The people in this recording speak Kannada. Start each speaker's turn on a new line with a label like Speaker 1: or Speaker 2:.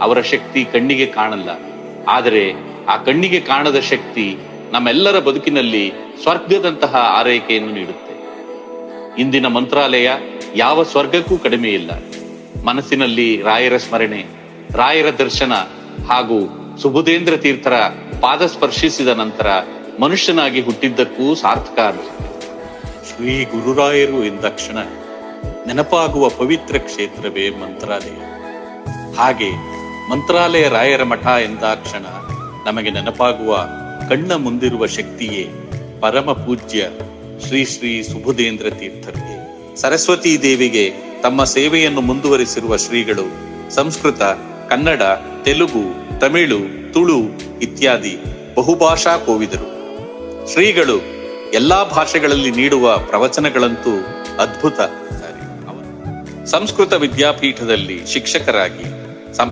Speaker 1: ಅವರ ಶಕ್ತಿ ಕಣ್ಣಿಗೆ ಕಾಣಲ್ಲ. ಆದರೆ ಆ ಕಣ್ಣಿಗೆ ಕಾಣದ ಶಕ್ತಿ ನಮ್ಮೆಲ್ಲರ ಬದುಕಿನಲ್ಲಿ ಸ್ವರ್ಗದಂತಹ ಆರೈಕೆಯನ್ನು ನೀಡುತ್ತೆ. ಇಂದಿನ ಮಂತ್ರಾಲಯ ಯಾವ ಸ್ವರ್ಗಕ್ಕೂ ಕಡಿಮೆ ಇಲ್ಲ. ಮನಸ್ಸಿನಲ್ಲಿ ರಾಯರ ಸ್ಮರಣೆ, ರಾಯರ ದರ್ಶನ ಹಾಗೂ ಸುಬುಧೇಂದ್ರ ತೀರ್ಥರ ಪಾದ ಸ್ಪರ್ಶಿಸಿದ ನಂತರ ಮನುಷ್ಯನಾಗಿ ಹುಟ್ಟಿದ್ದಕ್ಕೂ ಸಾರ್ಥಕ ಅನಿಸುತ್ತೆ. ಶ್ರೀ ಗುರುರಾಯರು ಎಂದಾಕ್ಷಣ ನೆನಪಾಗುವ ಪವಿತ್ರ ಕ್ಷೇತ್ರವೇ ಮಂತ್ರಾಲಯ. ಹಾಗೆ ಮಂತ್ರಾಲಯ ರಾಯರ ಮಠ ಎಂದಾಕ್ಷಣ ನಮಗೆ ನೆನಪಾಗುವ ಕಣ್ಣ ಮುಂದಿರುವ ಶಕ್ತಿಯೇ ಪರಮ ಪೂಜ್ಯ ಶ್ರೀ ಶ್ರೀ ಸುಬುಧೇಂದ್ರ ತೀರ್ಥರಿಗೆ. ಸರಸ್ವತೀ ದೇವಿಗೆ ತಮ್ಮ ಸೇವೆಯನ್ನು ಮುಂದುವರಿಸಿರುವ ಶ್ರೀಗಳು ಸಂಸ್ಕೃತ, ಕನ್ನಡ, ತೆಲುಗು, ತಮಿಳು, ತುಳು ಇತ್ಯಾದಿ ಬಹುಭಾಷಾ ಕೋವಿದರು. ಶ್ರೀಗಳು ಎಲ್ಲಾ ಭಾಷೆಗಳಲ್ಲಿ ನೀಡುವ ಪ್ರವಚನಗಳಂತೂ ಅದ್ಭುತ. ಸಂಸ್ಕೃತ ವಿದ್ಯಾಪೀಠದಲ್ಲಿ ಶಿಕ್ಷಕರಾಗಿ